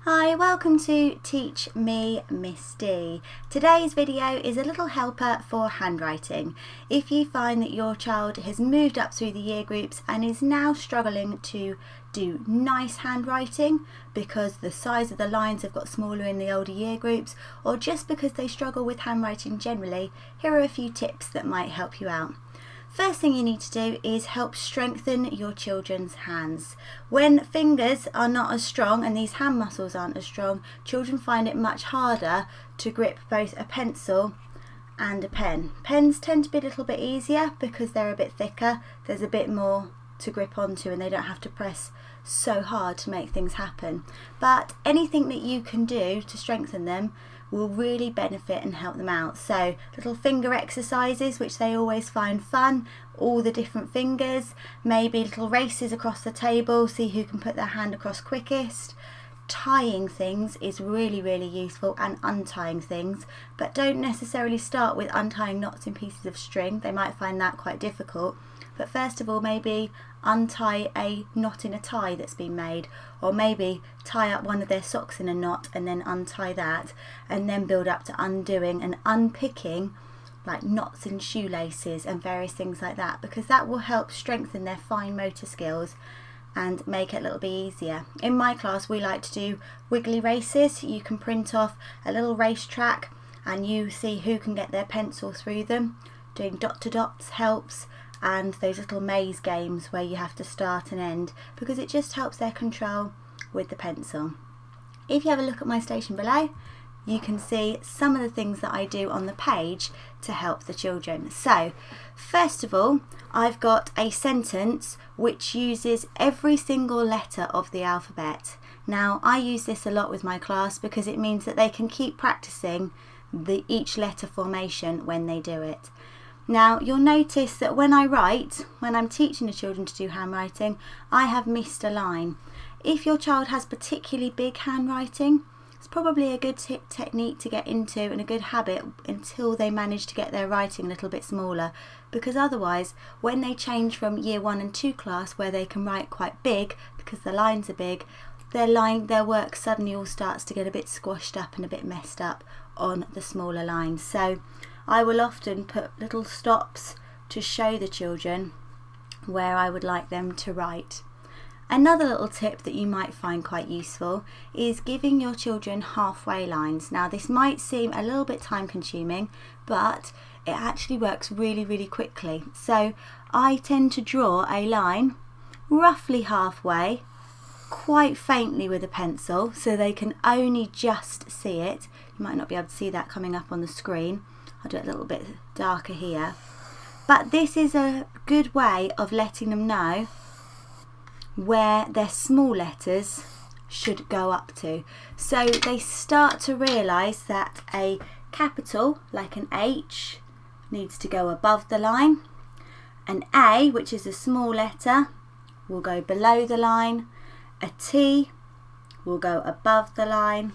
Hi, welcome to Teach Me Miss D. Today's video is a little helper for handwriting. If you find that your child has moved up through the year groups and is now struggling to do nice handwriting because the size of the lines have got smaller in the older year groups, or just because they struggle with handwriting generally, here are a few tips that might help you out. First thing you need to do is help strengthen your children's hands. When fingers are not as strong and these hand muscles aren't as strong, children find it much harder to grip both a pencil and a pen. Pens tend to be a little bit easier because they're a bit thicker, there's a bit more to grip onto and they don't have to press so hard to make things happen. But anything that you can do to strengthen them will really benefit and help them out. So little finger exercises which they always find fun, all the different fingers, maybe little races across the table, see who can put their hand across quickest. Tying things is really useful, and untying things, but don't necessarily start with untying knots in pieces of string. They might find that quite difficult. But first of all, maybe untie a knot in a tie that's been made, or maybe tie up one of their socks in a knot and then untie that, and then build up to undoing and unpicking like knots in shoelaces and various things like that, because that will help strengthen their fine motor skills and make it a little bit easier. In my class we like to do wiggly races. You can print off a little racetrack and you see who can get their pencil through them. Doing dot to dots helps, and those little maze games where you have to start and end, because it just helps their control with the pencil. If you have a look at my station below, you can see some of the things that I do on the page to help the children. So first of all, I've got a sentence which uses every single letter of the alphabet. Now I use this a lot with my class because it means that they can keep practicing each letter formation when they do it. Now you'll notice that when I write, when I'm teaching the children to do handwriting, I have missed a line. If your child has particularly big handwriting, it's probably a good technique to get into and a good habit until they manage to get their writing a little bit smaller, because otherwise when they change from year 1 and 2 class where they can write quite big because the lines are big, their work suddenly all starts to get a bit squashed up and a bit messed up on the smaller lines. So I will often put little stops to show the children where I would like them to write. Another little tip that you might find quite useful is giving your children halfway lines. Now this might seem a little bit time consuming, but it actually works really quickly. So I tend to draw a line roughly halfway, quite faintly with a pencil, so they can only just see it. You might not be able to see that coming up on the screen. I'll do it a little bit darker here. But this is a good way of letting them know where their small letters should go up to. So they start to realise that a capital, like an H, needs to go above the line. An A, which is a small letter, will go below the line. A T will go above the line.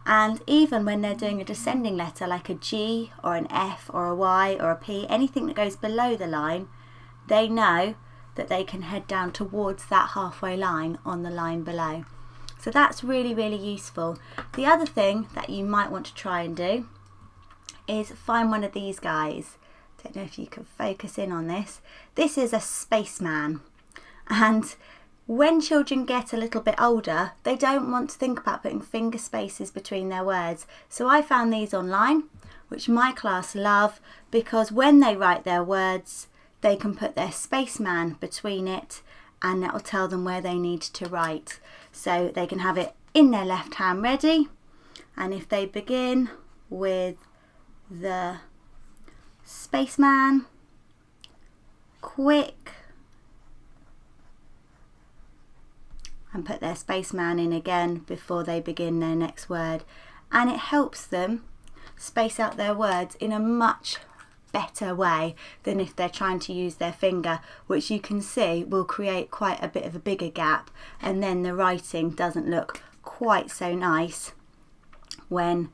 And even when they're doing a descending letter like a G or an F or a Y or a P, anything that goes below the line, they know that they can head down towards that halfway line on the line below. So that's really useful. The other thing that you might want to try and do is find one of these guys. Don't know if you can focus in on this. This is a spaceman, and when children get a little bit older, they don't want to think about putting finger spaces between their words. So I found these online, which my class love, because when they write their words, they can put their spaceman between it and that will tell them where they need to write. So they can have it in their left hand ready, and if they begin with the spaceman, quick, and put their spaceman in again before they begin their next word, and it helps them space out their words in a much better way than if they're trying to use their finger, which you can see will create quite a bit of a bigger gap, and then the writing doesn't look quite so nice when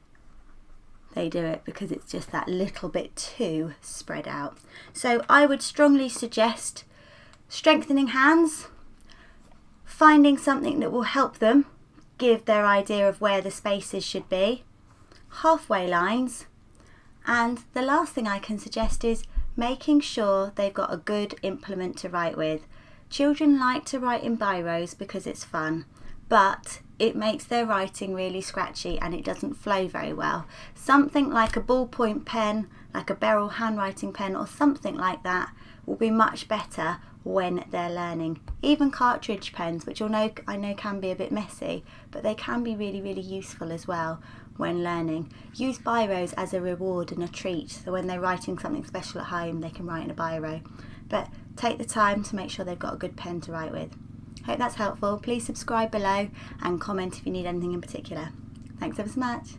they do it because it's just that little bit too spread out. So I would strongly suggest strengthening hands, finding something that will help them give their idea of where the spaces should be, halfway lines, and the last thing I can suggest is making sure they've got a good implement to write with. Children like to write in biros because it's fun, but it makes their writing really scratchy and it doesn't flow very well. Something like a ballpoint pen, like a Beryl handwriting pen or something like that will be much better when they're learning. Even cartridge pens, which I know can be a bit messy, but they can be really, really useful as well when learning. Use biros as a reward and a treat, so when they're writing something special at home they can write in a biro. But take the time to make sure they've got a good pen to write with. Hope that's helpful. Please subscribe below and comment if you need anything in particular. Thanks ever so much.